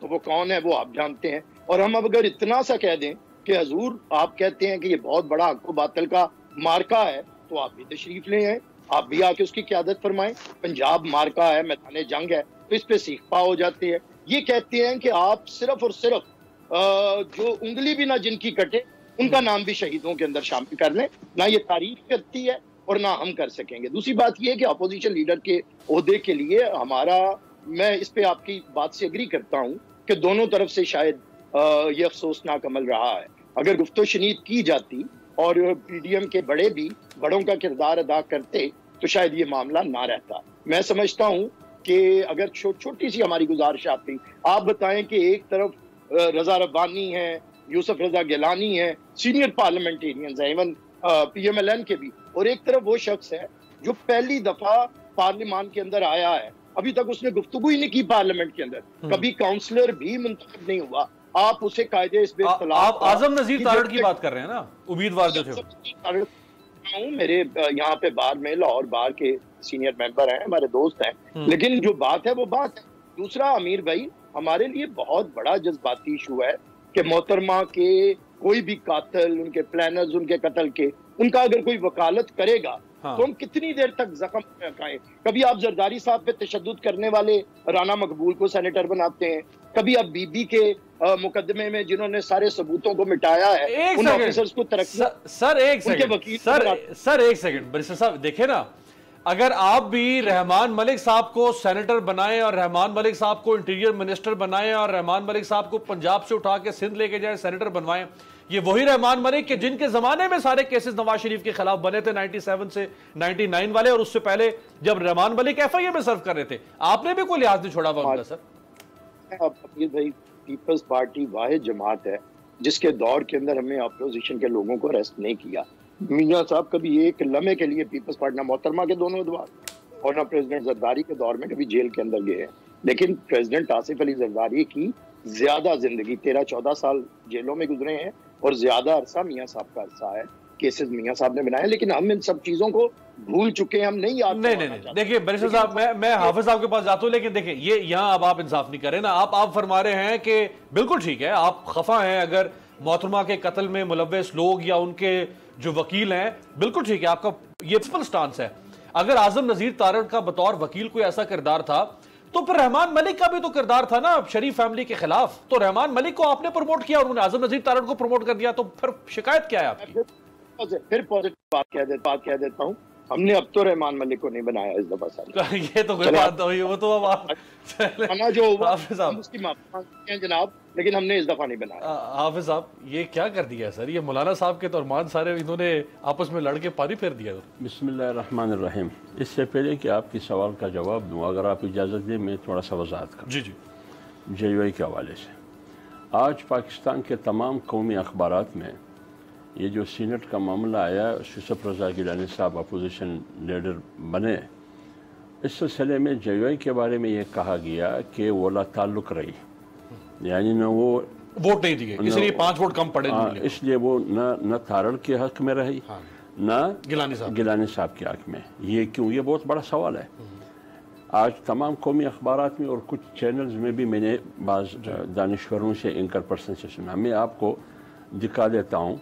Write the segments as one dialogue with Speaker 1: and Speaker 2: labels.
Speaker 1: تو وہ کون ہے وہ آپ جانتے ہیں. اور ہم اب اگر اتنا سا کہہ دیں کہ حضور آپ کہتے ہیں کہ یہ بہت بڑا حق و باطل کا مارکا ہے, تو آپ بھی تشریف لے آئیں, آپ بھی آ کے اس کی قیادت فرمائیں. پنجاب مارکا ہے, میدان جنگ ہے, تو اس پہ سیخ پا ہو جاتے ہیں. یہ کہتے ہیں کہ آپ صرف اور صرف جو انگلی بھی نہ جن کی کٹے ان کا نام بھی شہیدوں کے اندر شامل کر لیں. نہ یہ تاریخ کرتی ہے اور نہ ہم کر سکیں گے. دوسری بات یہ کہ اپوزیشن لیڈر کے عہدے کے لیے ہمارا, میں اس پہ آپ کی بات سے اگری کرتا ہوں کہ دونوں طرف سے شاید یہ افسوسناک عمل رہا ہے. اگر گفت و شنید کی جاتی اور پی ڈی ایم کے بڑے بھی بڑوں کا کردار ادا کرتے تو شاید یہ معاملہ نہ رہتا. میں سمجھتا ہوں کہ اگر چھوٹی سی ہماری گزارش آتی, آپ بتائیں کہ ایک طرف رضا ربانی ہے, یوسف رضا گیلانی ہے, سینئر پارلیمنٹیرینز ہیں even P M L N کے بھی, اور ایک طرف وہ شخص ہے جو پہلی دفعہ پارلیمان کے اندر آیا ہے, ابھی تک اس نے گفتگو ہی نہیں کی پارلیمنٹ کے اندر, کبھی کاؤنسلر بھی منتخب نہیں ہوا. آپ اسے قاعدے اس
Speaker 2: آپ اعظم نذیر تارڑ کی بات کر رہے ہیں نا, امیدوار جو تھے.
Speaker 1: میرے یہاں پہ بار میں لاہور بار کے سینئر ممبر ہیں, ہمارے دوست ہیں, لیکن جو بات ہے وہ بات ہے. دوسرا امیر بھائی, ہمارے لیے بہت بڑا جذباتی ایشو ہے کہ محترمہ کے کوئی بھی قاتل, ان کے پلانرز ان کے قتل کے, ان کا اگر کوئی وکالت کرے گا تو ہم کتنی دیر تک زخم کھائیں. کبھی آپ زرداری صاحب پہ تشدد کرنے والے رانا مقبول کو سینیٹر بناتے ہیں, کبھی آپ بی بی کے مقدمے میں جنہوں نے سارے ثبوتوں کو مٹایا ہے ان آفیسرز کو ترقی.
Speaker 2: سر ایک سیکنڈ بریسٹر صاحب دیکھیں نا, اگر آپ بھی رحمان ملک صاحب کو سینیٹر بنائیں اور رحمان ملک صاحب کو انٹیریئر منسٹر بنائیں اور رحمان ملک صاحب کو پنجاب سے اٹھا کے سندھ لے کے جائیں سینیٹر بنوائیں, یہ وہی رحمان ملک کہ جن کے زمانے میں سارے کیسز نواز شریف کے خلاف بنے تھے 97 سے 99 والے, اور اس سے پہلے جب رحمان ملک ایف آئی اے میں سرو کر رہے تھے, آپ نے بھی کوئی لحاظ نہیں چھوڑا ہوا ان کا. سر
Speaker 1: بھائی پیپلز پارٹی واحد جماعت ہے جس کے دور کے اندر ہمیں اپوزیشن کے لوگوں کو ریسٹ نہیں کیا. میاں صاحب کبھی ایک لمحے کے لیے پیپلز پارٹی, نہ محترمہ کے دونوں ادوار اور نہ پریزیڈنٹ زرداری کے دور میں کبھی جیل کے اندر گئے ہیں. لیکن پریزیڈنٹ آصف علی زرداری کی زیادہ زندگی 13-14 سال جیلوں میں گزرے ہیں, اور زیادہ عرصہ میاں صاحب کا عرصہ ہے, کیسز میاں صاحب نے بنائے, لیکن ہم ان سب چیزوں کو بھول چکے ہیں, ہم نہیں یاد.
Speaker 2: نہیں دیکھیں بریسٹر صاحب, میں حافظ صاحب کے پاس جاتا ہوں, لیکن دیکھیں یہ یہاں اب آپ انصاف نہیں کریں نا. آپ فرما رہے ہیں کہ بالکل ٹھیک ہے, آپ خفا ہیں اگر محترمہ کے قتل میں ملوث لوگ یا ان کے جو وکیل ہیں, بالکل ٹھیک ہے, آپ کا یہ پرنسپل سٹانس ہے. اگر اعظم نذیر تارڑ کا بطور وکیل کوئی ایسا کردار تھا تو پھر رحمان ملک کا بھی تو کردار تھا نا شریف فیملی کے خلاف, تو رحمان ملک کو آپ نے پروموٹ کیا اور انہوں نے اعظم نذیر تارڑ کو پروموٹ کر دیا, تو پھر شکایت کیا ہے آپ کی؟
Speaker 1: پھر پازیٹیو بات کہہ دیتا ہوں, ہم نے اب تو رحمان ملک کو نہیں بنایا اس دفعہ سال.
Speaker 2: یہ تو کوئی بات ہوئی, وہ تو اب
Speaker 1: جو اس کی معافی مانگتے ہیں جناب, لیکن ہم نے اس دفعہ نہیں بنایا.
Speaker 2: حافظ صاحب یہ کیا کر دیا سر, یہ مولانا صاحب کے ترمان سارے انہوں نے آپس میں لڑ کے پانی پھیر دیا.
Speaker 3: بسم اللہ الرحمن الرحیم. اس سے پہلے کہ آپ کی سوال کا جواب دوں, اگر آپ اجازت دیں میں تھوڑا سا وضاحت کروں.
Speaker 2: جی
Speaker 3: جے یو آئی کے حوالے سے. آج پاکستان کے تمام قومی اخبارات میں یہ جو سینٹ کا معاملہ آیا, یوسف رضا گیلانی صاحب اپوزیشن لیڈر بنے, اس سلسلے میں جے یو آئی کے بارے میں یہ کہا گیا کہ وہ لا تعلق رہی, یعنی نہ وہ
Speaker 2: ووٹ نہیں دیے, اس لیے 5 ووٹ کم پڑے,
Speaker 3: اس لیے وہ نہ تارڑ کے حق میں رہی نہ گیلانی صاحب کے حق میں. یہ کیوں, یہ بہت بڑا سوال ہے. آج تمام قومی اخبارات میں اور کچھ چینلز میں بھی میں نے بعض دانشوروں سے, اینکر پرسن سے سنا. میں آپ کو دکھا دیتا ہوں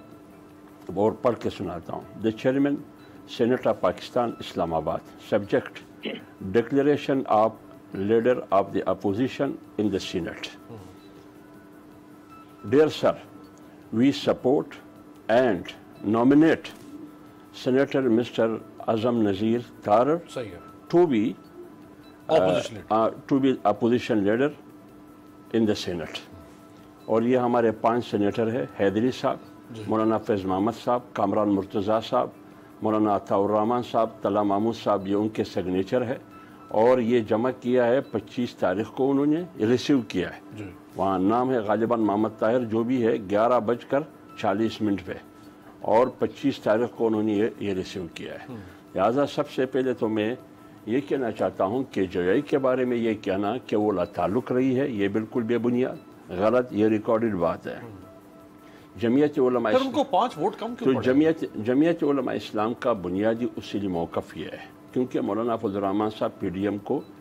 Speaker 3: اور پڑھ کے سناتا ہوں. The chairman senate of Pakistan Islamabad, subject declaration of leader of the opposition in the senate. Dear sir, we support and nominate senator mister Azam Nazir Tarar to be opposition leader in the senate. اور یہ ہمارے 5 سینیٹر ہے, حیدری صاحب, مولانا فیض محمد صاحب, کامران مرتضیٰ صاحب, مولانا عطاء الرحمن صاحب, طلعہ محمود صاحب, یہ ان کے سگنیچر ہے. اور یہ جمع کیا ہے 25 تاریخ کو انہوں نے ریسیو کیا ہے. وہاں نام ہے غالباً محمد طاہر, جو بھی ہے 11:40 پہ, اور 25 تاریخ کو انہوں نے یہ ریسیو کیا ہے. لہٰذا سب سے پہلے تو میں یہ کہنا چاہتا ہوں کہ جے آئی کے بارے میں یہ کہنا کہ وہ لا تعلق رہی ہے, یہ بالکل بے بنیاد, غلط, یہ ریکارڈڈ بات ہے. جمعیت علماء
Speaker 2: ان کو 5 ووٹ کم کیوں
Speaker 3: پڑے؟ جمعیت علماء اسلام کا بنیادی اصولی موقف یہ ہے, کیونکہ مولانا فضل الرحمان صاحب پی ڈی ایم کو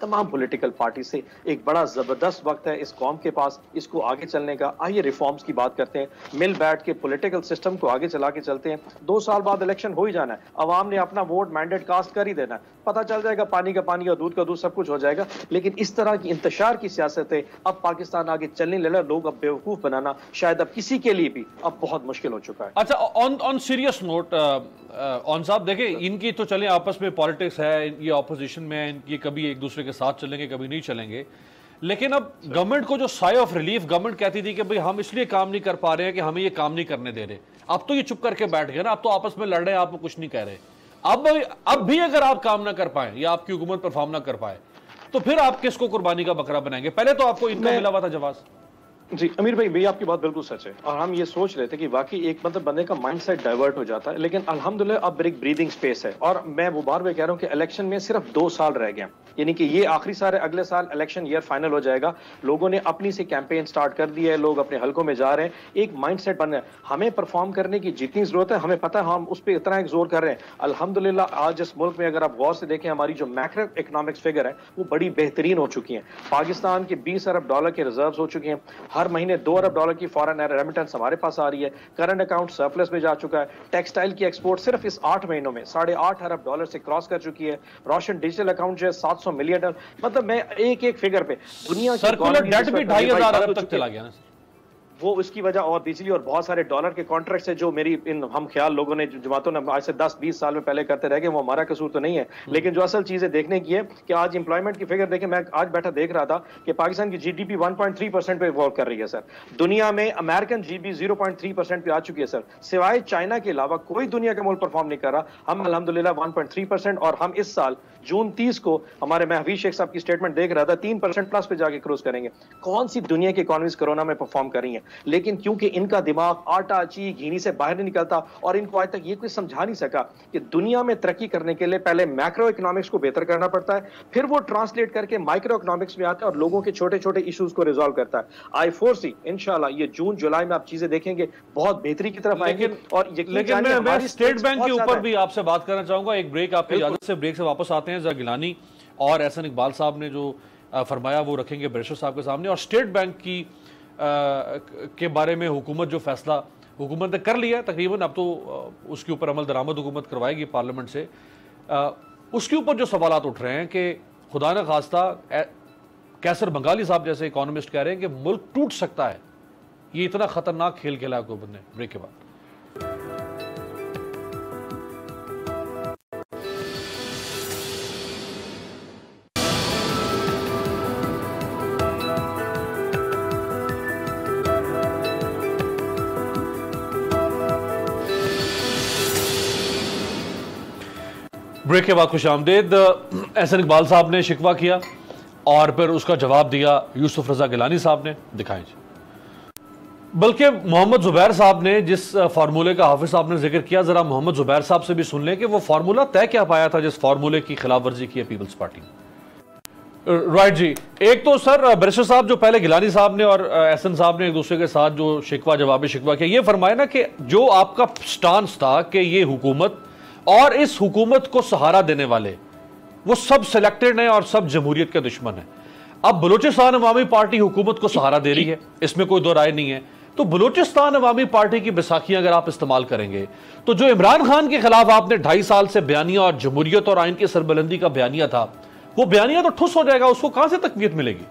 Speaker 4: تمام پولیٹیکل پارٹی سے ایک بڑا زبردست وقت ہے اس قوم کے پاس اس کو آگے چلنے کا. آئیے ریفارمز کی بات کرتے ہیں, مل بیٹھ کے پولیٹیکل سسٹم کو آگے چلا کے چلتے ہیں. 2 سال بعد الیکشن ہو ہی جانا ہے, عوام نے اپنا ووٹ مینڈیٹ کاسٹ کر ہی دینا ہے, پتہ چل جائے گا پانی کا پانی اور دودھ کا دودھ سب کچھ ہو جائے گا. لیکن اس طرح کی انتشار کی سیاست ہے اب پاکستان آگے چلنے لگا, لوگ اب بیوقوف بنانا شاید اب کسی کے لیے بھی اب بہت مشکل ہو چکا ہے.
Speaker 2: اچھا آن سیریس نوٹ اون صاحب دیکھیں ان کی تو چلیں آپس میں پالیٹکس ہے, یہ اپوزیشن میں ہیں, یہ کبھی ایک دوسرے کے ساتھ چلیں گے کبھی نہیں چلیں گے, لیکن اب گورنمنٹ کو جو سائے آف ریلیف گورنمنٹ کہتی تھی کہ بھئی ہم اس لیے کام نہیں کر پا رہے ہیں کہ ہمیں یہ کام نہیں کرنے دے رہے, اب تو یہ چپ کر کے بیٹھ گئے نا, اب تو آپس میں لڑ رہے ہیں, آپ کو کچھ نہیں کہہ رہے. اب بھی اگر آپ کام نہ کر پائیں یا آپ کی حکومت پرفارم نہ کر پائے تو پھر آپ کس کو قربانی کا بکرا بنائیں گے؟ پہلے تو آپ کو ان کا ملا ہوا تھا جواز.
Speaker 4: جی امیر بھائی آپ کی بات بالکل سچ ہے, اور ہم یہ سوچ رہے تھے کہ واقعی ایک مطلب بندے کا مائنڈ سیٹ ڈائیورٹ ہو جاتا ہے, لیکن الحمدللہ اب ایک بریدنگ سپیس ہے. اور میں وہ بار بار کہہ رہا ہوں کہ الیکشن میں صرف 2 سال رہ گئے, یعنی کہ یہ آخری سال ہے, اگلے سال الیکشن ایئر فائنل ہو جائے گا. لوگوں نے اپنی سے کیمپین سٹارٹ کر دی ہے, لوگ اپنے حلقوں میں جا رہے ہیں, ایک مائنڈ سیٹ بن رہا ہے. ہمیں پرفارم کرنے کی جتنی ضرورت ہے ہمیں پتہ ہے, ہم اس پہ اتنا ایک زور کر رہے ہیں. الحمدللہ آج اس ملک میں اگر آپ غور سے دیکھیں ہماری جو میکرو اکنامکس فگر ہے وہ بڑی بہترین ہو چکی ہیں. پاکستان کے $20 ارب کے ریزروز ہو چکے ہیں, ہر مہینے $2 ارب کی فارن ریمیٹنس ہمارے پاس آ رہی ہے, کرنٹ اکاؤنٹ سرپلس میں جا چکا ہے, ٹیکسٹائل کی ایکسپورٹ صرف اس 8 مہینوں میں $8.5 ارب سے کراس کر چکی ہے, روشن ڈیجیٹل اکاؤنٹ جو ہے $700 ملین. مطلب میں ایک فگر پہ دنیا کی
Speaker 2: سرکولر ڈیٹ بھی 2,500 ارب تک چلا گیا نا,
Speaker 4: وہ اس کی وجہ اور بجلی اور بہت سارے ڈالر کے کانٹریکٹس ہیں جو میری ہم خیال لوگوں نے جماعتوں نے آج سے 10-20 سال میں پہلے کرتے رہ گئے, وہ ہمارا قصور تو نہیں ہے. لیکن جو اصل چیزیں دیکھنے کی ہے کہ آج امپلائمنٹ کی فگر دیکھیں, میں آج بیٹھا دیکھ رہا تھا کہ پاکستان کی GDP 1.3% پہ ایوالو کر رہی ہے سر. دنیا میں امریکن GDP 0.3% پہ آ چکی ہے سر. سوائے چائنا کے علاوہ کوئی دنیا کا ملک پرفارم نہیں کر رہا. ہم الحمدللہ 1.3%, اور ہم اس سال جون 30 کو ہمارے میں حفیظ شیخ صاحب کی سٹیٹمنٹ دیکھ رہا تھا 3% پلس پہ جا کے کروز کریں گے. کون سی دنیا کی اکانومیز کورونا میں پرفارم کر رہی ہیں, لیکن کیونکہ ان کا دماغ آٹا چی گھینی سے باہر نہیں نکلتا, اور ان کو آج تک یہ کوئی سمجھا نہیں سکا کہ دنیا میں ترقی کرنے کے لیے پہلے میکرو اکنامکس کو بہتر کرنا پڑتا ہے, پھر وہ ٹرانسلیٹ کر کے مائکرو اکنامکس میں آتا ہے اور لوگوں کے چھوٹے چھوٹے ایشوز کو ریزالو کرتا ہے. آئی فورسی انشاءاللہ یہ جون جولائی میں آپ چیزیں دیکھیں گے بہت بہتری کی طرف آئیں گے. اور
Speaker 2: لیکن میں اسٹیٹ بینک کے اوپر بھی آپ سے بات کرنا چاہوں گا, ایک بریک آپ کی اجازت سے, بریک سے واپس آتے ہیں. ذرا گیلانی اور احسن اقبال صاحب نے جو فرمایا وہ رکھیں گے بیرشر صاحب کے سامنے, اور اسٹیٹ بینک کی کے بارے میں حکومت جو فیصلہ حکومت نے کر لیا ہے تقریباً, اب تو اس کے اوپر عمل درآمد حکومت کروائے گی پارلیمنٹ سے, اس کے اوپر جو سوالات اٹھ رہے ہیں کہ خدا نہ خواستہ کیسر بنگالی صاحب جیسے اکانومسٹ کہہ رہے ہیں کہ ملک ٹوٹ سکتا ہے, یہ اتنا خطرناک کھیل کھیلا حکومت نے. بریک کے بعد بریک کے بعد خوش آمدید. احسن اقبال صاحب نے شکوہ کیا اور پھر اس کا جواب دیا یوسف رضا گیلانی صاحب نے. دکھائیں جی. بلکہ محمد زبیر صاحب نے جس فارمولے کا حافظ صاحب نے ذکر کیا, ذرا محمد زبیر صاحب سے بھی سن لیں کہ وہ فارمولہ طے کیا پایا تھا جس فارمولے کی خلاف ورزی کی ہے پیپلز پارٹی. رائٹ جی, ایک تو سر بیرشر صاحب جو پہلے گیلانی صاحب نے اور احسن صاحب نے ایک دوسرے کے ساتھ جو شکوہ جواب شکوہ کیا, یہ فرمایا نا کہ جو آپ کا سٹانس تھا کہ یہ حکومت اور اس حکومت کو سہارا دینے والے وہ سب سلیکٹڈ ہیں اور سب جمہوریت کے دشمن ہیں. اب بلوچستان عوامی پارٹی حکومت کو سہارا دے رہی ہے, اس میں کوئی دو رائے نہیں ہے. تو بلوچستان عوامی پارٹی کی بیساکھیاں اگر آپ استعمال کریں گے تو جو عمران خان کے خلاف آپ نے 2.5 سال سے بیانیہ اور جمہوریت اور آئین کی سربلندی کا بیانیہ تھا, وہ بیانیہ تو ٹھس ہو جائے گا, اس کو کہاں سے تقویت ملے گی؟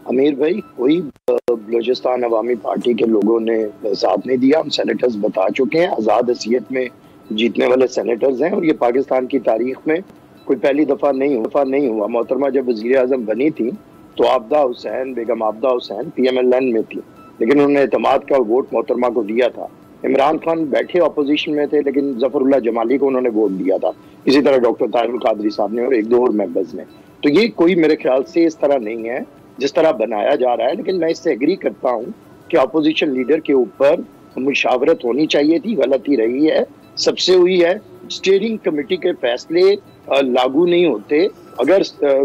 Speaker 1: امیر بھائی, کوئی بلوچستان عوامی پارٹی کے لوگوں نے ساتھ نہیں دیا. ہم سینیٹرز بتا چکے ہیں, آزاد حیثیت میں جیتنے والے سینیٹرز ہیں, اور یہ پاکستان کی تاریخ میں کوئی پہلی دفعہ نہیں ہوا. محترمہ جب وزیر اعظم بنی تھی تو عابدہ حسین, بیگم عابدہ حسین PMLN میں تھی, لیکن انہوں نے اعتماد کا ووٹ محترمہ کو دیا تھا. عمران خان بیٹھے اپوزیشن میں تھے لیکن ظفر اللہ جمالی کو انہوں نے ووٹ دیا تھا, اسی طرح ڈاکٹر طاہر القادری صاحب نے اور 1-2 اور ممبرز نے. تو یہ کوئی میرے خیال سے اس طرح نہیں ہے جس طرح بنایا جا رہا ہے. لیکن میں اس سے ایگری کرتا ہوں کہ اپوزیشن لیڈر کے اوپر مشاورت ہونی چاہیے تھی, غلطی رہی ہے, سب سے ہوئی ہے. اسٹیئرنگ کمیٹی کے فیصلے لاگو نہیں ہوتے. اگر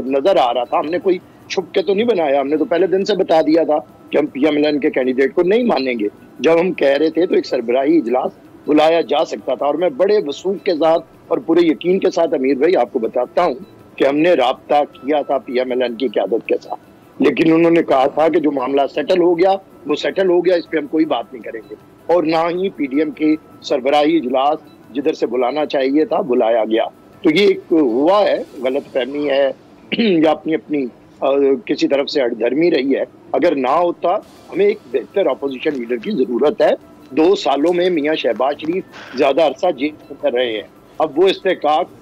Speaker 1: نظر آ رہا تھا, ہم نے کوئی چھپ کے تو نہیں بنایا, ہم نے تو پہلے دن سے بتا دیا تھا کہ ہم PMLN کے کینڈیڈیٹ کو نہیں مانیں گے. جب ہم کہہ رہے تھے تو ایک سربراہی اجلاس بلایا جا سکتا تھا. اور میں بڑے وثوق کے ساتھ اور پورے یقین کے ساتھ امیر بھائی آپ کو بتاتا ہوں کہ ہم نے رابطہ کیا تھا PMLN کی قیادت کے ساتھ، لیکن انہوں نے کہا تھا کہ جو معاملہ سیٹل ہو گیا وہ سیٹل ہو گیا، اس پہ ہم کوئی بات نہیں کریں گے، اور نہ ہی PDM کے سربراہی اجلاس جدھر سے بلانا چاہیے تھا بلایا گیا۔ تو یہ ایک ہوا ہے، غلط فہمی ہے یا اپنی کسی طرف سے ہٹ دھرمی رہی ہے۔ اگر نہ ہوتا، ہمیں ایک بہتر اپوزیشن لیڈر کی ضرورت ہے۔ 2 سالوں میں میاں شہباز شریف زیادہ عرصہ جیل میں کر رہے ہیں، اب وہ استحقاق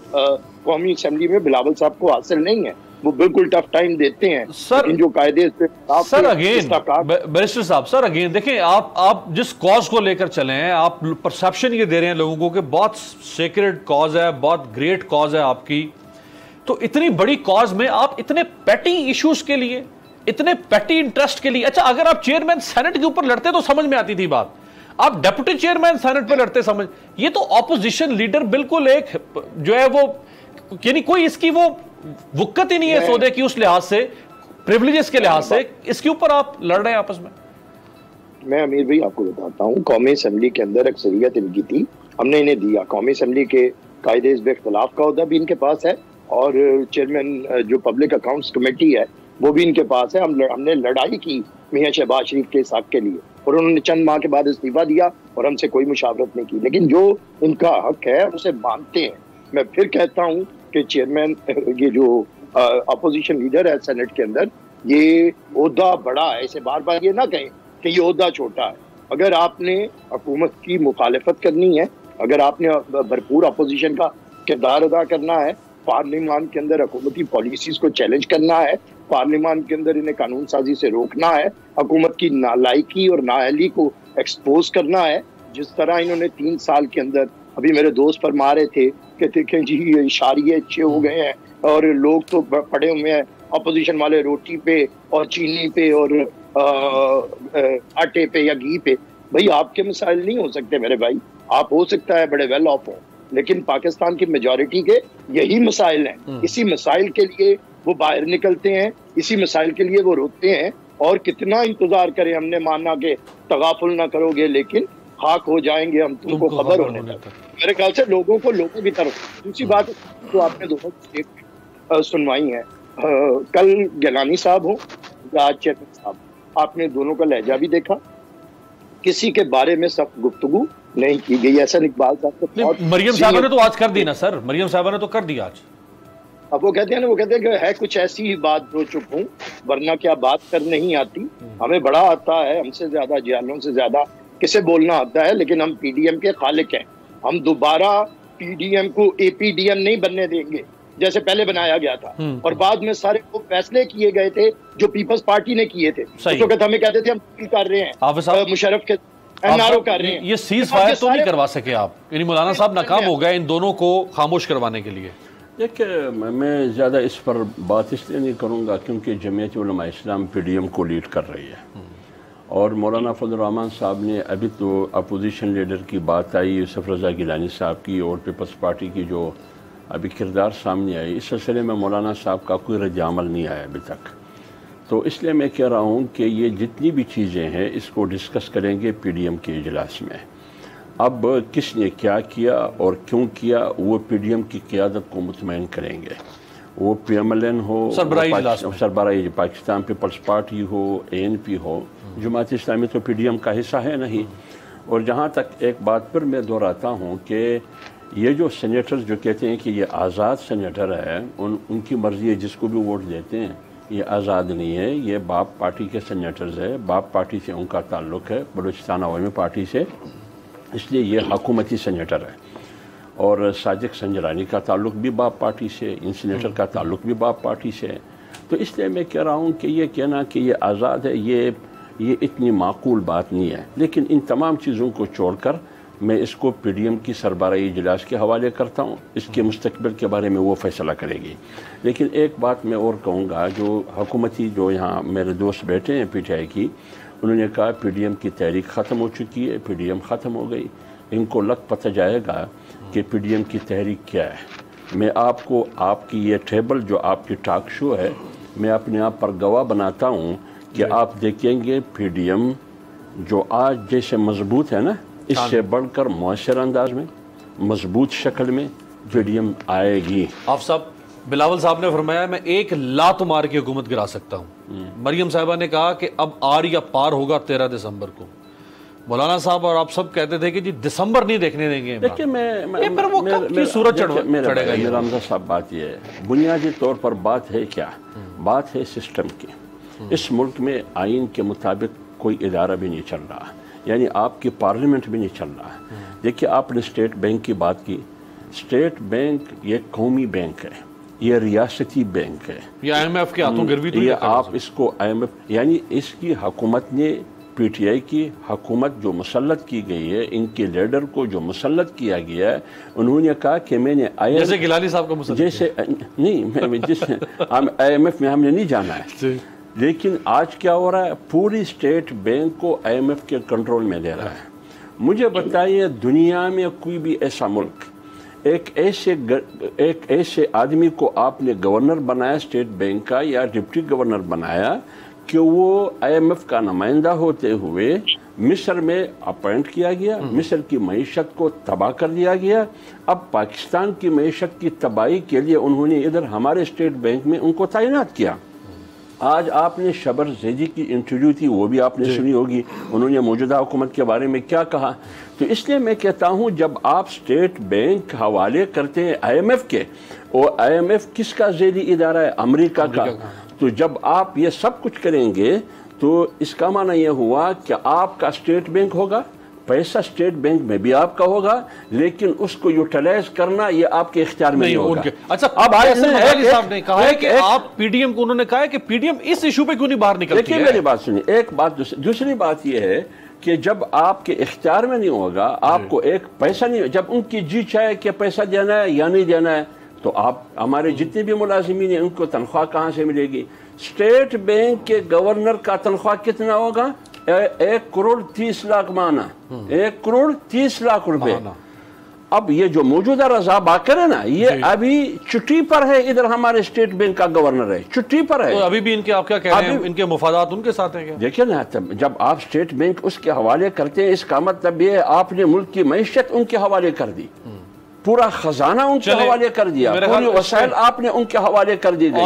Speaker 1: قومی اسمبلی میں بلاول صاحب کو حاصل نہیں ہے، وہ بالکل ٹف ٹائم دیتے ہیں، لیکن جو قاعدے
Speaker 2: سر اگین بیرسٹر صاحب، سر اگین دیکھیں، آپ جس کاز کو لے کر چلے ہیں، آپ پرسیپشن یہ دے رہے ہیں لوگوں کو کہ بہت سیکرڈ کاز ہے، بہت گریٹ کاز ہے آپ کی، تو اتنی بڑی کاز میں آپ اتنے پیٹی ایشوز کے لیے، اتنے پیٹی انٹرسٹ کے لیے، اچھا اگر آپ چیئرمین سینٹ کے اوپر لڑتے تو سمجھ میں آتی تھی بات، آپ ڈیپوٹی چیئرمین سینٹ پہ لڑتے سمجھ، یہ تو اپوزیشن لیڈر بالکل ایک جو ہے وہ، یعنی کوئی اس کی وہ وقت ہی نہیں ہے سودے کی اس لحاظ سے، پریولیجز کے لحاظ سے، اس کے اوپر آپ لڑ رہے ہیں آپس میں۔
Speaker 1: میں امیر بھائی آپ کو بتاتا ہوں، قومی اسمبلی کے اندر اکثریت ان کی تھی، ہم نے انہیں دیا، قومی اسمبلی کے قائد حزب اختلاف کا عہدہ بھی ان کے پاس ہے، اور چیئرمین جو پبلک اکاؤنٹس کمیٹی ہے وہ بھی ان کے پاس ہے۔ ہم نے لڑائی کی میاں شہباز شریف کے حق کے لیے، اور انہوں نے چند ماہ کے بعد استعفیٰ دیا اور ہم سے کوئی مشاورت نہیں کی، لیکن جو ان کا حق ہے اسے مانتے ہیں۔ میں پھر کہتا ہوں کہ چیئرمین، یہ جو اپوزیشن لیڈر ہے سینٹ کے اندر، یہ عہدہ بڑا ہے، اسے بار بار یہ نہ کہیں کہ یہ عہدہ چھوٹا ہے۔ اگر آپ نے حکومت کی مخالفت کرنی ہے، اگر آپ نے بھرپور اپوزیشن کا کردار ادا کرنا ہے، پارلیمان کے اندر حکومتی پالیسیز کو چیلنج کرنا ہے، پارلیمان کے اندر انہیں قانون سازی سے روکنا ہے، حکومت کی نالائکی اور نااہلی کو ایکسپوز کرنا ہے، جس طرح انہوں نے 3 سال کے اندر، ابھی میرے دوست فرما رہے تھے کہ دیکھیں جی اشاریے اچھے ہو گئے ہیں اور لوگ تو پڑے ہوئے ہیں اپوزیشن والے روٹی پہ اور چینی پہ اور آٹے پہ یا گھی پہ۔ بھائی آپ کے مسائل نہیں ہو سکتے میرے بھائی، آپ ہو سکتا ہے بڑے ویل آف ہوں، لیکن پاکستان کی میجورٹی کے یہی مسائل ہیں، اسی مسائل کے لیے وہ باہر نکلتے ہیں، اسی مسائل کے لیے وہ روتے ہیں، اور کتنا انتظار کریں، ہم نے مانا کہ تغافل نہ کرو گے لیکن خاک ہو جائیں گے ہم تم کو خبر ہونے تک۔ میرے خیال سے لوگوں کو لوگوں کی طرف دوسری بات جو آپ نے دونوں سنوائی ہیں، کل گیلانی صاحب ہوں یا آج چیئرمین صاحب، آپ نے دونوں کا لہجہ بھی دیکھا، کسی کے بارے میں سخت گفتگو نہیں کی گئی۔ احسن اقبال صاحب کو
Speaker 2: مریم صاحبہ نے تو آج کر دی نا سر، مریم صاحبہ نے تو کر دی آج۔
Speaker 1: اب وہ کہتے ہیں نا، وہ کہتے ہیں کہ ہے کچھ ایسی ہی بات جو چپ ہوں ورنہ کیا بات کر نہیں آتی، ہمیں بڑا آتا ہے، ہم سے زیادہ جیالوں سے زیادہ کسے بولنا آتا ہے، لیکن ہم PDM کے خالق ہیں، ہم دوبارہ PDM کو APDM نہیں بننے دیں گے جیسے پہلے بنایا گیا تھا، اور بعد میں سارے وہ فیصلے کیے گئے تھے جو پیپلز پارٹی نے کیے تھے، اس وقت ہمیں کہتے تھے ہم کر رہے ہیں مشرف کے NRO کر رہے ہیں،
Speaker 2: یہ سیز فائر تو نہیں کروا سکے آپ، یعنی مولانا صاحب ناکام ہو گئے ان دونوں کو خاموش کروانے کے لیے۔
Speaker 3: دیکھ میں زیادہ اس پر بات اس لیے نہیں کروں گا کیونکہ جمعیت علماء اسلام PDM کو لیڈ کر رہی ہے، اور مولانا فضل الرحمان صاحب نے ابھی تو اپوزیشن لیڈر کی بات آئی، یوسف رضا گیلانی صاحب کی اور پیپلز پارٹی کی جو ابھی کردار سامنے آئی، اس سلسلے میں مولانا صاحب کا کوئی رد عمل نہیں آیا ابھی تک، تو اس لیے میں کہہ رہا ہوں کہ یہ جتنی بھی چیزیں ہیں اس کو ڈسکس کریں گے PDM کے اجلاس میں۔ اب کس نے کیا کیا اور کیوں کیا وہ PDM کی قیادت کو مطمئن کریں گے، وہ PMLN ہو، سربراہی پاکستان پیپلز پارٹی ہو، ANP ہو، جماعت اسلامی تو PDM کا حصہ ہے نہیں۔ اور جہاں تک ایک بات پر میں دہراتا ہوں کہ یہ جو سینیٹرز جو کہتے ہیں کہ یہ آزاد سینیٹر ہے، ان کی مرضی ہے، جس کو بھی ووٹ دیتے ہیں، یہ آزاد نہیں ہے، یہ باپ پارٹی کے سینیٹرز ہے، باپ پارٹی سے ان کا تعلق ہے، بلوچستان عوامی پارٹی سے، اس لیے یہ حکومتی سینیٹر ہے، اور ساجد سنجرانی کا تعلق بھی باپ پارٹی سے، ان سینیٹر کا تعلق بھی باپ پارٹی سے ہے، تو اس لیے میں کہہ رہا ہوں کہ یہ کہنا کہ یہ آزاد ہے یہ اتنی معقول بات نہیں ہے، لیکن ان تمام چیزوں کو چھوڑ کر میں اس کو PDM کی سربراہی اجلاس کے حوالے کرتا ہوں، اس کے مستقبل کے بارے میں وہ فیصلہ کرے گی۔ لیکن ایک بات میں اور کہوں گا، جو حکومتی جو یہاں میرے دوست بیٹھے ہیں PTI کی، انہوں نے کہا PDM کی تحریک ختم ہو چکی ہے، PDM ختم ہو گئی، ان کو لگ پتہ جائے گا کہ PDM کی تحریک کیا ہے۔ میں آپ کو آپ کی یہ ٹیبل جو آپ کی ٹاک شو ہے، میں اپنے آپ پر گواہ بناتا ہوں کہ آپ دیکھیں گے PDM جو آج جیسے مضبوط ہے نا، اس سے بڑھ کر مؤثر انداز میں، مضبوط شکل میں PDM آئے گی۔
Speaker 2: آپ صاحب بلاول صاحب نے فرمایا میں ایک لات مار کی حکومت گرا سکتا ہوں. مریم صاحبہ نے کہا کہ اب آر یا پار ہوگا 13 دسمبر کو. مولانا صاحب اور آپ سب کہتے تھے کہ جی دسمبر نہیں دیکھنے دیں گے.
Speaker 3: دیکھیں میں
Speaker 2: سورج چڑھے گا.
Speaker 3: میرا حمزہ صاحب بات یہ ہے, بنیادی طور پر بات ہے کیا, بات ہے سسٹم کی. اس ملک میں آئین کے مطابق کوئی ادارہ بھی نہیں چل رہا, یعنی آپ کی پارلیمنٹ بھی نہیں چل رہا. دیکھیے آپ نے اسٹیٹ بینک کی بات کی, اسٹیٹ بینک یہ قومی بینک ہے, یہ ریاستی بینک ہے,
Speaker 2: یہ آئی ایم ایف کے ہاتھوں گروی تو
Speaker 3: یہ آپ اس کو آئی ایم ایف, یعنی اس کی حکومت نے, پی ٹی آئی کی حکومت جو مسلط کی گئی ہے, ان کے لیڈر کو جو مسلط کیا گیا ہے, انہوں نے کہا کہ میں نے
Speaker 2: جیسے گیلانی صاحب کا مسلط,
Speaker 3: جیسے نہیں جس آئی ایم ایف میں ہم نے نہیں جانا ہے, لیکن آج کیا ہو رہا ہے, پوری اسٹیٹ بینک کو آئی ایم ایف کے کنٹرول میں دے رہا ہے. مجھے بتائیے دنیا میں کوئی بھی ایسا ملک, ایک ایسے آدمی کو آپ نے گورنر بنایا اسٹیٹ بینک کا یا ڈپٹی گورنر بنایا کہ وہ آئی ایم ایف کا نمائندہ ہوتے ہوئے مصر میں اپوائنٹ کیا گیا, مصر کی معیشت کو تباہ کر دیا گیا. اب پاکستان کی معیشت کی تباہی کے لیے انہوں نے ادھر ہمارے اسٹیٹ بینک میں ان کو تعینات کیا. آج آپ نے شبر زیدی کی انٹرویو تھی, وہ بھی آپ نے سنی ہوگی, انہوں نے موجودہ حکومت کے بارے میں کیا کہا. تو اس لیے میں کہتا ہوں جب آپ اسٹیٹ بینک حوالے کرتے ہیں آئی ایم ایف کے, اور آئی ایم ایف کس کا ذیلی ادارہ ہے, امریکہ کا, تو جب آپ یہ سب کچھ کریں گے تو اس کا معنی یہ ہوا کہ آپ کا اسٹیٹ بینک ہوگا, پیسہ اسٹیٹ بینک میں بھی آپ کا ہوگا, لیکن اس کو یوٹیلائز کرنا یہ آپ کے اختیار میں نہیں ہوگا.
Speaker 2: اچھا اب صاحب نے کہا ہے کہ آپ پی ڈی ایم کو, انہوں نے کہا ہے کہ پی ڈی ایم اس ایشو پہ کیوں نہیں باہر نکلتی ہے.
Speaker 3: دیکھیں میری بات سنیے, ایک بات, دوسری بات یہ ہے کہ جب آپ کے اختیار میں نہیں ہوگا, آپ کو ایک پیسہ نہیں, جب ان کی جی چاہے کہ پیسہ دینا ہے یا نہیں دینا ہے, تو آپ ہمارے جتنے بھی ملازمین ہیں ان کو تنخواہ کہاں سے ملے گی. اسٹیٹ بینک کے گورنر کا تنخواہ کتنا ہوگا, 1,30,00,000 ماہانہ, 1,30,00,000 روپے. اب یہ جو موجودہ رضا باکر ہے نا, یہ ابھی چھٹی پر ہے, ادھر ہمارے اسٹیٹ بینک کا گورنر ہے, چھٹی پر ہے.
Speaker 2: ابھی بھی ان کے, آپ کیا کہہ رہے ہیں, ان کے مفادات ان کے ساتھ ہیں کیا؟
Speaker 3: دیکھیں نا, جب آپ اسٹیٹ بینک اس کے حوالے کرتے ہیں, اس کا مطلب یہ آپ نے ملک کی معیشت ان کے حوالے کر دی, پورا خزانہ ان کے حوالے کر دیا, پوری وسائل آپ نے ان کے حوالے کر دی گئی,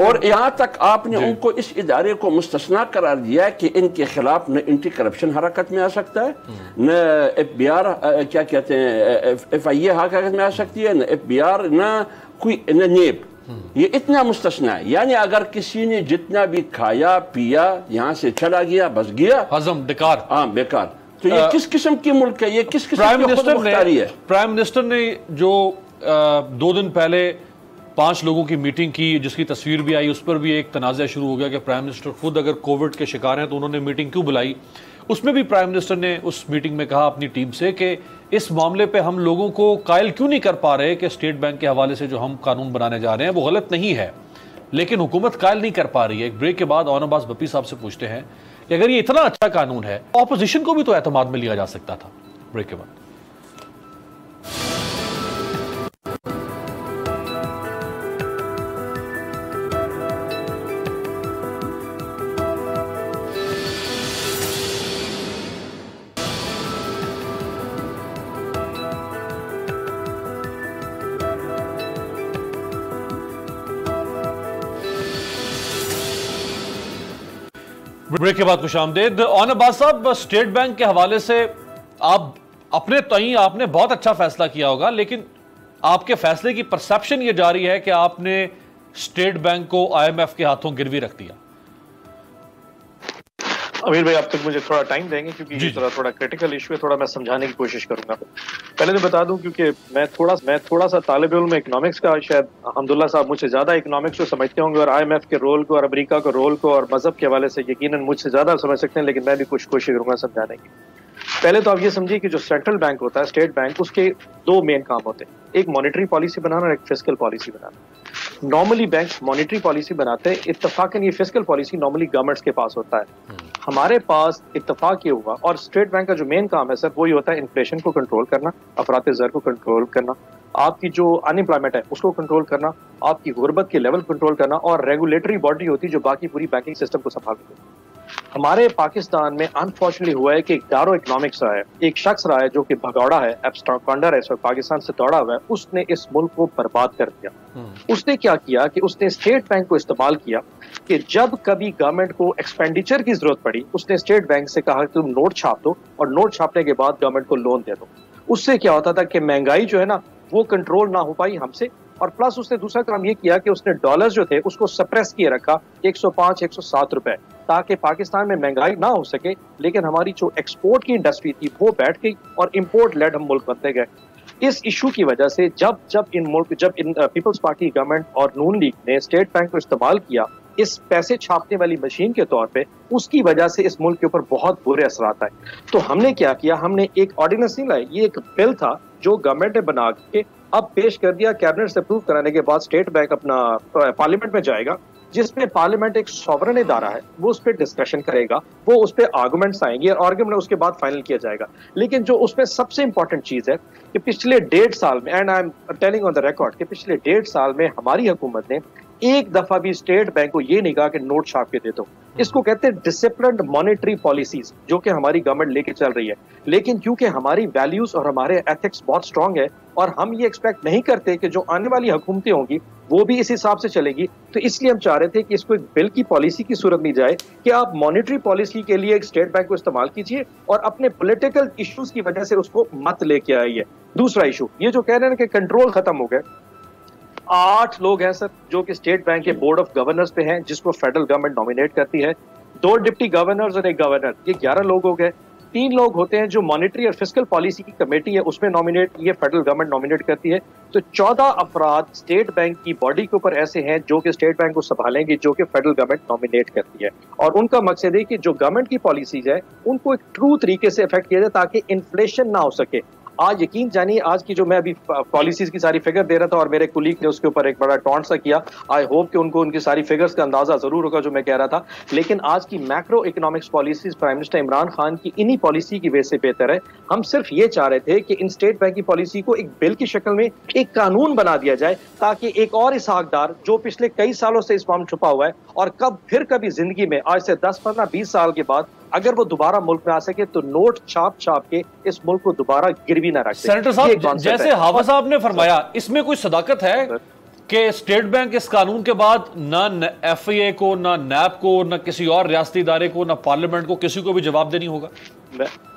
Speaker 3: اور یہاں تک آپ نے ان کو اس ادارے کو مستثنا قرار دیا کہ ان کے خلاف نہ اینٹی کرپشن حرکت میں آ سکتا ہے, نہ ایف بی آر کیا کہتے ہیں ایف آئی اے حرکت میں آ سکتی ہے, نہ ایف بی آر, نہ کوئی, نہ نیب. یہ اتنا مستثنا ہے, یعنی اگر کسی نے جتنا بھی کھایا پیا یہاں سے چلا گیا, بس گیا,
Speaker 2: ہضم بیکار,
Speaker 3: ہاں بیکار. تو یہ کس قسم کی ملک ہے, یہ کس قسم کی خود مختاری ہے.
Speaker 2: پرائم منسٹر نے جو 2 دن پہلے 5 لوگوں کی میٹنگ کی, جس کی تصویر بھی آئی, اس پر بھی ایک تنازع شروع ہو گیا کہ پرائم منسٹر خود اگر کووڈ کے شکار ہیں تو انہوں نے میٹنگ کیوں بلائی. اس میں بھی پرائم منسٹر نے اس میٹنگ میں کہا اپنی ٹیم سے کہ اس معاملے پہ ہم لوگوں کو قائل کیوں نہیں کر پا رہے کہ اسٹیٹ بینک کے حوالے سے جو ہم قانون بنانے جا رہے ہیں وہ غلط نہیں ہے, لیکن حکومت قائل نہیں کر پا رہی ہے. ایک بریک کے بعد اون عباس بپی صاحب سے پوچھتے ہیں کہ اگر یہ اتنا اچھا قانون ہے, اپوزیشن کو بھی تو اعتماد میں لیا جا سکتا تھا. بریک کے بعد. بریک کے بعد خوش آمدید. اون عباس صاحب, اسٹیٹ بینک کے حوالے سے آپ اپنے تئیں آپ نے بہت اچھا فیصلہ کیا ہوگا, لیکن آپ کے فیصلے کی پرسیپشن یہ جاری ہے کہ آپ نے اسٹیٹ بینک کو آئی ایم ایف کے ہاتھوں گروی رکھ دیا.
Speaker 4: امیر بھائی اب تک مجھے تھوڑا ٹائم دیں گے کیونکہ یہ تھوڑا کریٹیکل ایشو ہے, تھوڑا میں سمجھانے کی کوشش کروں گا. پہلے میں بتا دوں کیونکہ میں تھوڑا سا طالب علم اکنامکس کا, شاید حمداللہ صاحب مجھ سے زیادہ اکنامکس کو سمجھتے ہوں گے, اور آئی ایم ایف کے رول کو اور امریکہ کے رول کو اور مذہب کے حوالے سے یقیناً مجھ سے زیادہ سمجھ سکتے ہیں, لیکن میں بھی کچھ کوشش کروں گا سمجھانے کی. پہلے تو آپ یہ سمجھیے کہ جو سینٹرل بینک ہوتا ہے, اسٹیٹ بینک, اس کے 2 مین کام ہوتے ہیں, ایک مانیٹری پالیسی بنانا اور ایک فسکل پالیسی بنانا. نارملی بینک مانیٹری پالیسی بناتے ہیں, اتفاقاً یہ فسکل پالیسی نارملی گورنمنٹس کے پاس ہوتا ہے. ہمارے پاس اتفاق یہ ہوا, اور اسٹیٹ بینک کا جو مین کام ہے سر وہی ہوتا ہے انفلیشن کو کنٹرول کرنا, افراط زر کو کنٹرول کرنا, آپ کی جو ان امپلائمنٹ ہے اس کو کنٹرول کرنا, آپ کی غربت کے لیول کنٹرول کرنا, اور ریگولیٹری باڈی ہوتی ہے جو باقی پوری بینکنگ سسٹم کو سنبھالتی ہے.
Speaker 5: ہمارے پاکستان میں انفارچونیٹلی ہوا ہے کہ ایک دارو اکنامکس رہا ہے، ایک شخص رہا ہے جو کہ بھگوڑا ہے، ایبسٹراکانڈر ہے، پاکستان سے دوڑا ہوا ہے، اس نے اس ملک کو برباد کر دیا۔ اس نے کیا کیا کہ اس نے اسٹیٹ بینک کو استعمال کیا کہ جب کبھی گورنمنٹ کو ایکسپینڈیچر کی ضرورت پڑی، اس نے اسٹیٹ بینک سے کہا کہ تم نوٹ چھاپ دو، اور نوٹ چھاپنے کے بعد گورنمنٹ کو لون دے دو۔ اس سے کیا ہوتا تھا کہ مہنگائی جو ہے نا وہ کنٹرول نہ ہو پائی ہم سے، اور پلس اس نے دوسرا کام یہ کیا کہ اس نے ڈالر جو تھے اس کو سپریس کیے رکھا 105 107 روپے، تاکہ پاکستان میں مہنگائی نہ ہو سکے، لیکن ہماری جو ایکسپورٹ کی انڈسٹری تھی وہ بیٹھ گئی اور امپورٹ لیڈ ہم ملک بنتے گئے۔ اس ایشو کی وجہ سے جب ان پیپلز پارٹی گورنمنٹ اور نون لیگ نے اسٹیٹ بینک کو استعمال کیا اس پیسے چھاپنے والی مشین کے طور پہ، اس کی وجہ سے اس ملک کے اوپر بہت برے اثرات آئے۔ تو ہم نے کیا کیا، ہم نے ایک آرڈیننس نہیں لائے، یہ ایک بل تھا جو گورنمنٹ نے بنا کے اب پیش کر دیا، کیبنٹ سے اپروو کرانے کے بعد اسٹیٹ بینک اپنا پارلیمنٹ میں جائے گا، جس میں پارلیمنٹ ایک سوورن ادارہ ہے، وہ اس پہ ڈسکشن کرے گا، وہ اس پہ آرگومنٹس آئیں گے اور آرگومنٹ اس کے بعد فائنل کیا جائے گا۔ لیکن جو اس میں سب سے امپورٹنٹ چیز ہے کہ پچھلے 1.5 سال میں، and I am telling on the record, کہ پچھلے 1.5 سال میں ہماری حکومت نے ایک دفعہ بھی اسٹیٹ بینک کو یہ نہیں کہا کہ نوٹ چھاپ کے دے دو۔ اس کو کہتے ہیں ڈسپلنڈ مانیٹری پالیسیز، جو کہ ہماری گورنمنٹ لے کے چل رہی ہے۔ لیکن کیونکہ ہماری ویلیوز اور ہمارے ایتھکس بہت اسٹرانگ ہے، اور ہم یہ ایکسپیکٹ نہیں کرتے کہ جو آنے والی حکومتیں ہوں گی وہ بھی اس حساب سے چلے گی، تو اس لیے ہم چاہ رہے تھے کہ اس کو ایک بل کی پالیسی کی صورت میں جائے کہ آپ مانیٹری پالیسی کے لیے ایک اسٹیٹ بینک کو استعمال کیجیے، اور اپنے پولیٹیکل ایشوز کی وجہ سے اس کو مت لے کے آئیے۔ دوسرا ایشو یہ جو کہہ رہے ہیں کہ کنٹرول ختم ہو گئے، 8 لوگ ہیں سر جو کہ اسٹیٹ بینک کے بورڈ آف گورنرز پہ ہیں، جس کو فیڈرل گورنمنٹ نامینیٹ کرتی ہے، 2 ڈپٹی گورنرز اور 1 گورنر، یہ 11 لوگ ہو گئے۔ 3 لوگ ہوتے ہیں جو مانیٹری اور فسکل پالیسی کی کمیٹی ہے، اس میں نامینیٹ یہ فیڈرل گورنمنٹ نامینیٹ کرتی ہے۔ تو 14 افراد اسٹیٹ بینک کی باڈی کے اوپر ایسے ہیں جو کہ اسٹیٹ بینک کو سنبھالیں گے، جو کہ فیڈرل گورنمنٹ نامینیٹ کرتی ہے، اور ان کا مقصد ہے کہ جو گورنمنٹ کی پالیسیز ہے ان کو ایک ٹرو طریقے سے افیکٹ کیا جائے تاکہ انفلیشن نہ ہو سکے۔ آج یقین جانیے، آج کی جو میں ابھی پالیسیز کی ساری فگر دے رہا تھا اور میرے کولیگ نے اس کے اوپر ایک بڑا ٹونٹ سا کیا، آئی ہوپ کہ ان کو ان کی ساری فگرز کا اندازہ ضرور ہوگا جو میں کہہ رہا تھا، لیکن آج کی macro economics policies prime minister Imran Khan کی انہی پالیسی کی وجہ سے بہتر ہے۔ ہم صرف یہ چاہ رہے تھے کہ ان اسٹیٹ بینک کی پالیسی کو ایک بل کی شکل میں ایک قانون بنا دیا جائے، تاکہ ایک اور اسحاق ڈار جو پچھلے کئی سالوں سے اس فارم چھپا ہوا ہے، اور کبھی زندگی میں آج سے 10 15 20 سال کے بعد اگر وہ دوبارہ ملک میں آ سکے تو نوٹ چھاپ کے اس ملک کو دوبارہ گروی نہ رکھ سکے۔
Speaker 2: سینیٹر صاحب، جیسے حافظ صاحب نے فرمایا، اس میں کوئی صداقت ہے کہ اسٹیٹ بینک اس قانون کے بعد نہ ایف اے اے کو، نہ نیب کو، نہ کسی اور ریاستی ادارے کو، نہ پارلیمنٹ کو، کسی کو بھی جواب دینی ہوگا؟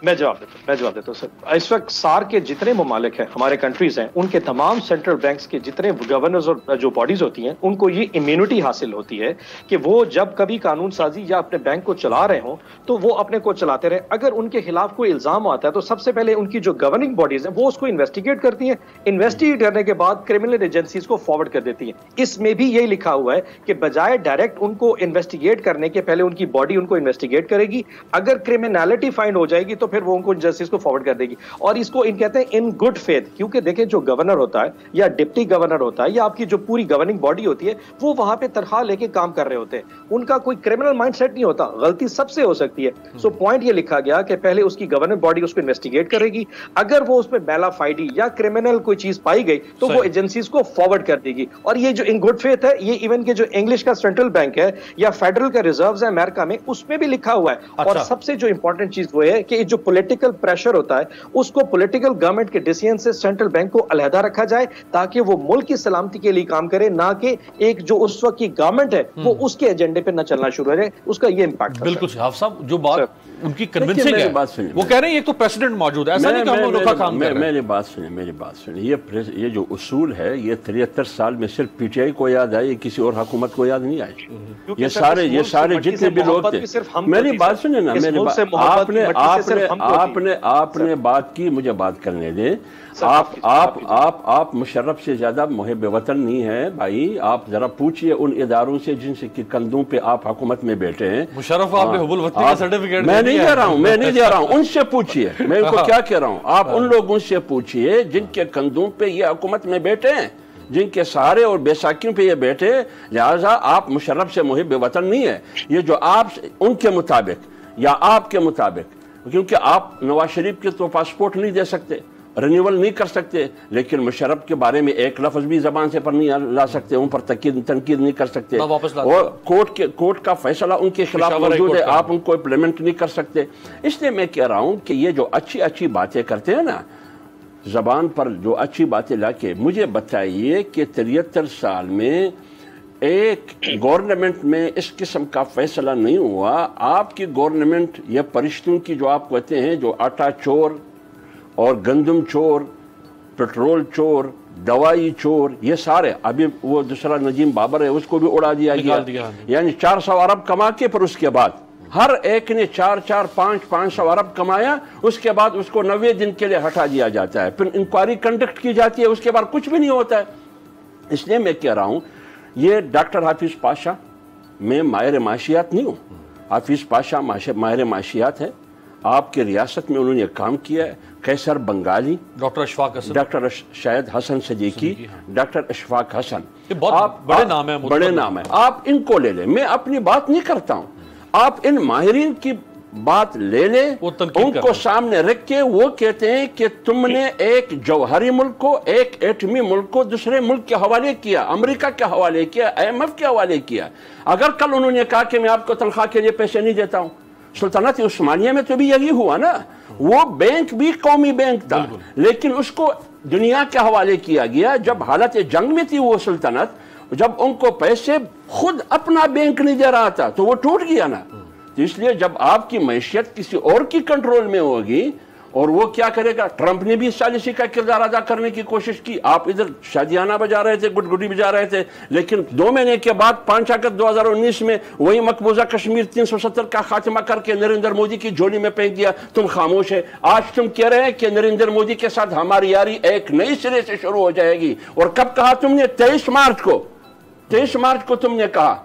Speaker 5: میں جواب دیتا ہوں سر۔ اس وقت سار کے جتنے ممالک ہیں، ہمارے کنٹریز ہیں، ان کے تمام سینٹرل بینکس کے جتنے گورنرز اور جو باڈیز ہوتی ہیں، ان کو یہ امیونٹی حاصل ہوتی ہے کہ وہ جب کبھی قانون سازی یا اپنے بینک کو چلا رہے ہوں تو وہ اپنے کو چلاتے رہے۔ اگر ان کے خلاف کوئی الزام آتا ہے تو سب سے پہلے ان کی جو گورننگ باڈیز ہیں وہ اس کو انویسٹیگیٹ کرتی ہیں، انویسٹیگیٹ کرنے کے بعد کرمنل ایجنسیز کو فارورڈ کر دیتی ہیں۔ اس میں بھی یہی لکھا ہوا ہے کہ بجائے ڈائریکٹ ان کو انویسٹیگیٹ کرنے کے پہلے ان کی باڈی ان کو انویسٹیگیٹ کرے گی، اگر کرمنالٹی فائنڈ ہو جائے گی تو پھر وہ ان کو جسٹس کو فارورڈ کر دے گی، اور اس کو ان کہتے ہیں ان گڈ فیتھ۔ کیونکہ دیکھیں، جو گورنر ہوتا ہے یا ڈپٹی گورنر ہوتا ہے یا آپ کی جو پوری گورننگ باڈی ہوتی ہے، وہ وہاں پہ تنخواہ لے کے کام کر رہے ہوتے ہیں، ان کا کوئی کرمنل مائنڈ سیٹ نہیں ہوتا، غلطی سب سے ہو سکتی ہے۔ سو پوائنٹ یہ لکھا گیا کہ پہلے اس کی گورننگ باڈی اس کو انویسٹیگیٹ کرے گی، اگر وہ اس میں بیلا فائڈی یا کرمنل کوئی چیز پائی گئی تو وہ ایجنسیز کو فارورڈ کر دے گی۔ اور یہ جو ان گڈ فیتھ ہے، یہ ایون کہ جو انگلش کا سینٹرل بینک ہے یا فیڈرل کا ریزروز ہے امریکہ میں، اس میں بھی لکھا ہوا ہے۔ اور سب سے جو امپورٹنٹ چیز وہ ہے کہ جو پولیٹیکل پریشر ہوتا ہے اس کو پولیٹیکل گورنمنٹ کے ڈیسیژن سے سینٹرل بینک کو علیحدہ رکھا جائے، تاکہ وہ ملک کی سلامتی کے لیے کام کرے، نہ کہ ایک جو اس وقت کی گورنمنٹ ہے وہ اس کے ایجنڈے پہ نہ چلنا شروع ہو جائے۔ اس کا یہ امپیکٹ
Speaker 2: بالکل حافظ صاحب، جو بات ان کی کنونسنگ ہے، وہ کہہ رہے ہیں ایک تو پریسیڈنٹ موجود ہے، ایسا نہیں کہ ہم انوکھا کام کر رہے ہیں۔
Speaker 3: میری بات سنیں، یہ جو اصول ہے یہ 73 سال میں صرف پی ٹی آئی کو یاد آئے، کسی اور حکومت کو یاد نہیں آئے۔ یہ سارے جتنے بھی لوگ تھے، میری بات سنیں نا، آپ نے بات کی، مجھے بات کرنے دیں۔ آپ مشرف سے زیادہ محب وطن نہیں ہے بھائی، آپ ذرا پوچھئے ان اداروں سے جن سے کندھوں پہ آپ حکومت میں بیٹھے ہیں۔
Speaker 2: مشرف آپ نے حب الوطنی کا سرٹیفکیٹ
Speaker 3: میں نہیں دے رہا ہوں، ان سے پوچھئے، میں ان کو کیا کہہ رہا ہوں، آپ ان لوگوں سے پوچھئے جن کے کندھوں پہ یہ حکومت میں بیٹھے ہیں، جن کے سہارے اور بیساکھیوں پہ یہ بیٹھے، لہٰذا آپ مشرف سے محب وطن نہیں ہے۔ یہ جو آپ ان کے مطابق یا آپ کے مطابق، کیونکہ آپ نواز شریف کے تو پاسپورٹ نہیں دے سکتے، رینیول نہیں کر سکتے، لیکن مشرف کے بارے میں ایک لفظ بھی زبان سے پر نہیں لا سکتے، ان پر تنقید نہیں کر سکتے، اور کورٹ کا فیصلہ ان کے خلاف موجود ہے، آپ ان کو امپلیمنٹ نہیں کر سکتے۔ اس لیے میں کہہ رہا ہوں کہ یہ جو اچھی باتیں کرتے ہیں نا، زبان پر جو اچھی باتیں لا کے، مجھے بتائیے کہ 73 سال میں ایک گورنمنٹ میں اس قسم کا فیصلہ نہیں ہوا۔ آپ کی گورنمنٹ یہ پرشتوں کی جو آپ کہتے ہیں، جو آٹا چور اور گندم چور، پٹرول چور، دوائی چور، یہ سارے، ابھی وہ دوسرا نجیم بابر ہے، اس کو بھی اڑا دیا گیا، یعنی 400 ارب کما کے پھر اس کے بعد ہر ایک نے 500 ارب کمایا، اس کے بعد اس کو 90 دن کے لیے ہٹا دیا جاتا ہے، پھر انکوائری کنڈکٹ کی جاتی ہے، اس کے بعد کچھ بھی نہیں ہوتا ہے۔ اس لیے میں کہہ رہا ہوں، یہ ڈاکٹر حافظ پاشا، میں ماہر معاشیات نہیں ہوں، حافظ پاشا ماہر معاشیات ہے، آپ کی ریاست میں انہوں نے کام کیا ہے، قیصر بنگالی، ڈاکٹر شاہد حسن صدیقی، ڈاکٹر اشفاق حسن،
Speaker 2: بڑے نام ہیں،
Speaker 3: بڑے نام ہیں، آپ ان کو لے لیں، میں اپنی بات نہیں کرتا ہوں، آپ ان ماہرین کی بات لے لیں، ان کو سامنے رکھ کے وہ کہتے ہیں کہ تم نے ایک جوہری ملک کو، ایک ایٹمی ملک کو دوسرے ملک کے حوالے کیا، امریکہ کے حوالے کیا، IMF کے حوالے کیا۔ اگر کل انہوں نے کہا کہ میں آپ کو تنخواہ کے لیے پیسے نہیں دیتا ہوں، سلطنت عثمانیہ میں تو بھی یہی ہوا نا، وہ بینک بھی قومی بینک تھا، لیکن اس کو دنیا کے حوالے کیا گیا۔ جب حالت جنگ میں تھی وہ سلطنت، جب ان کو پیسے خود اپنا بینک نہیں دے رہا تھا تو وہ ٹوٹ گیا نا۔ تو اس لیے جب آپ کی معیشت کسی اور کی کنٹرول میں ہوگی، اور وہ کیا کرے گا؟ ٹرمپ نے بھی ثالثی کا کردار ادا کرنے کی کوشش کی، آپ ادھر شادیانہ بجا رہے تھے، گڈگڈی بجا رہے تھے، لیکن 2 مہینے کے بعد 5 اگست 2019 میں وہی مقبوضہ کشمیر 370 کا خاتمہ کر کے نریندر مودی کی جھولی میں پھینک دیا۔ تم خاموش ہے، آج تم کہہ رہے ہیں کہ نریندر مودی کے ساتھ ہماری یاری ایک نئی سرے سے شروع ہو جائے گی، اور کب کہا تم نے؟ 23 مارچ کو تم نے کہا۔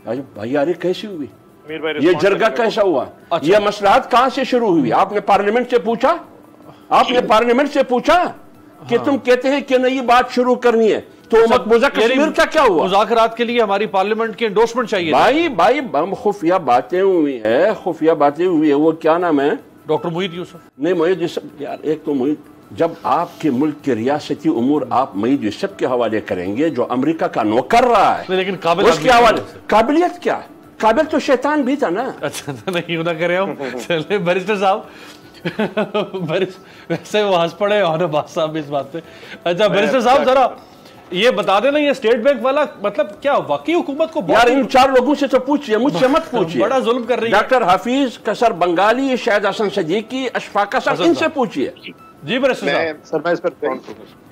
Speaker 3: بھائی یاری کیسی ہوئی؟ یہ جرگہ کیسا ہوا؟ یہ مصلحت کہاں سے شروع ہوئی؟ آپ نے پارلیمنٹ سے پوچھا کہ تم کہتے ہیں کہ نئی بات شروع کرنی ہے، تو مقبوضہ کشمیر کا کیا ہوا؟
Speaker 2: مذاکرات کے لیے ہماری پارلیمنٹ کی انڈورسمنٹ چاہیے۔
Speaker 3: بھائی خفیہ باتیں ہوئی ہے، وہ کیا نام ہے؟
Speaker 2: ڈاکٹر محیط یوسف۔
Speaker 3: نہیں، محیط یوسف یار، ایک تو محیط، جب آپ کے ملک کے ریاستی امور آپ محیط یوسف کے حوالے کریں گے جو امریکہ کا نوکر رہا ہے،
Speaker 2: لیکن قابل
Speaker 3: اس کے حوالے، قابلیت کیا؟ قابل تو شیطان بھی تھا نا۔
Speaker 2: اچھا نہیں نہ کرے ہم، چلے بیرسٹر صاحب، ویسے وہ ہنس پڑے اور عباس صاحب بھی اس بات پہ۔ اچھا بیرسٹر صاحب ذرا یہ بتا دینا، یہ اسٹیٹ بینک والا مطلب کیا واقعی حکومت کو؟
Speaker 3: یار ان 4 لوگوں سے تو پوچھئے، مجھ سے مت پوچھئے،
Speaker 2: بڑا ظلم کر رہی ہے۔
Speaker 3: ڈاکٹر حافظ، قیصر بنگالی، شاہد حسن صدیقی، اشفاق حسن، ان سے پوچھئے۔
Speaker 2: جی بیرسٹر صاحب،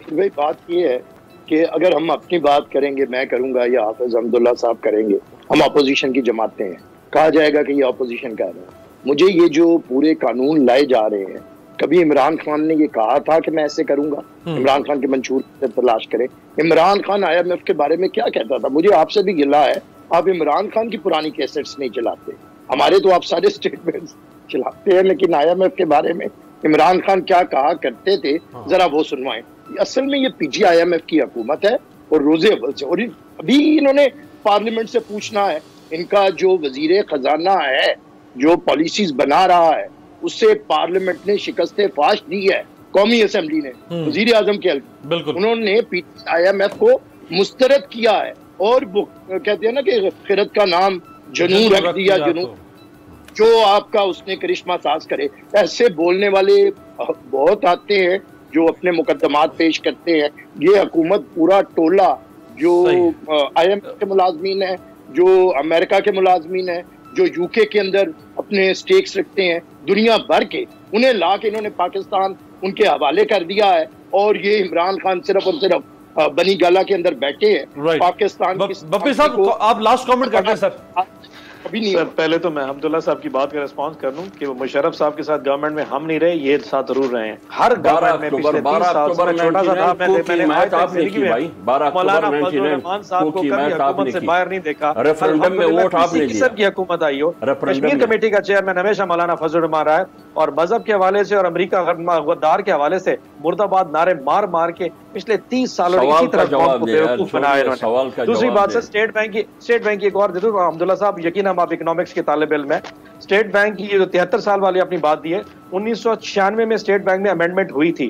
Speaker 1: بھائی بات یہ ہے کہ اگر ہم اپنی بات کریں گے، میں کروں گا یا حافظ حمداللہ صاحب کریں گے، ہم اپوزیشن کی جماعتیں ہیں، کہا جائے گا کہ یہ اپوزیشن کہہ رہے ہیں۔ مجھے یہ جو پورے قانون لائے جا رہے ہیں، کبھی عمران خان نے یہ کہا تھا کہ میں ایسے کروں گا؟ عمران خان کے منشور سے تلاش کریں، عمران خان IMF کے بارے میں کیا کہتا تھا؟ مجھے آپ سے بھی گلہ ہے، آپ عمران خان کی پرانی کیسٹس نہیں چلاتے، ہمارے تو آپ سارے اسٹیٹمنٹس چلاتے ہیں، لیکن IMF کے بارے میں عمران خان کیا کہا کرتے تھے ذرا وہ سنوائیں۔ اصل میں یہ IMF کی حکومت ہے، اور روزے اول سے، اور ابھی انہوں نے پارلیمنٹ سے پوچھنا ہے، ان کا جو وزیر خزانہ ہے جو پالیسیز بنا رہا ہے، اس سے پارلیمنٹ نے شکست فاش دی ہے، قومی اسمبلی نے، وزیر اعظم کے انہوں نے IMF کو مسترد کیا ہے، اور وہ کہتے ہیں نا کہ خرد کا نام جنون رکھ دیا، جنون جو آپ کا اس نے کرشمہ ساز کرے۔ ایسے بولنے والے بہت آتے ہیں جو اپنے مقدمات پیش کرتے ہیں۔ یہ حکومت پورا ٹولہ جو IMF کے ملازمین ہیں، جو امریکہ کے ملازمین ہیں، جو UK کے اندر اپنے سٹیکس رکھتے ہیں دنیا بھر کے، انہیں لا کے انہوں نے پاکستان ان کے حوالے کر دیا ہے، اور یہ عمران خان صرف اور صرف بنی گالا کے اندر بیٹھے ہیں۔ پاکستان
Speaker 2: بپی صاحب آپ لاسٹ کامنٹ کرتے ہیں سر۔
Speaker 4: سر پہلے تو میں حمداللہ صاحب کی بات کا ریسپانس کر لوں کہ وہ مشرف صاحب کے ساتھ گورنمنٹ میں ہم نہیں رہے، یہ ساتھ ضرور رہے ہیں۔ ہر گورنمنٹ میں پچھلے 30 سال سے چھوٹا سا تھا، میں نے مولانا فضل الرحمان صاحب کو کبھی حکومت سے باہر نہیں دیکھا۔
Speaker 3: ریفرنڈم میں ووٹ آپ نے
Speaker 4: کسی قسم کی حکومت آئی ہو، کشمیر کمیٹی کا چیئرمین ہمیشہ مولانا فضل الرحمان رہا ہے، اور مذہب کے حوالے سے اور امریکہ غدار کے حوالے سے مرد آباد نعرے مار مار کے پچھلے 30 سالوں میں اسی طرح قوم کو بیوقوف بنایا انہوں نے۔ دوسری بات سے اسٹیٹ بینک کی ایک اور دے دوں حمداللہ صاحب، یقیناً آپ اکنامکس کے طالب علم ہے، اسٹیٹ بینک کی جو 73 سال والی اپنی بات دی ہے، 1996 میں اسٹیٹ بینک میں امینڈمنٹ ہوئی تھی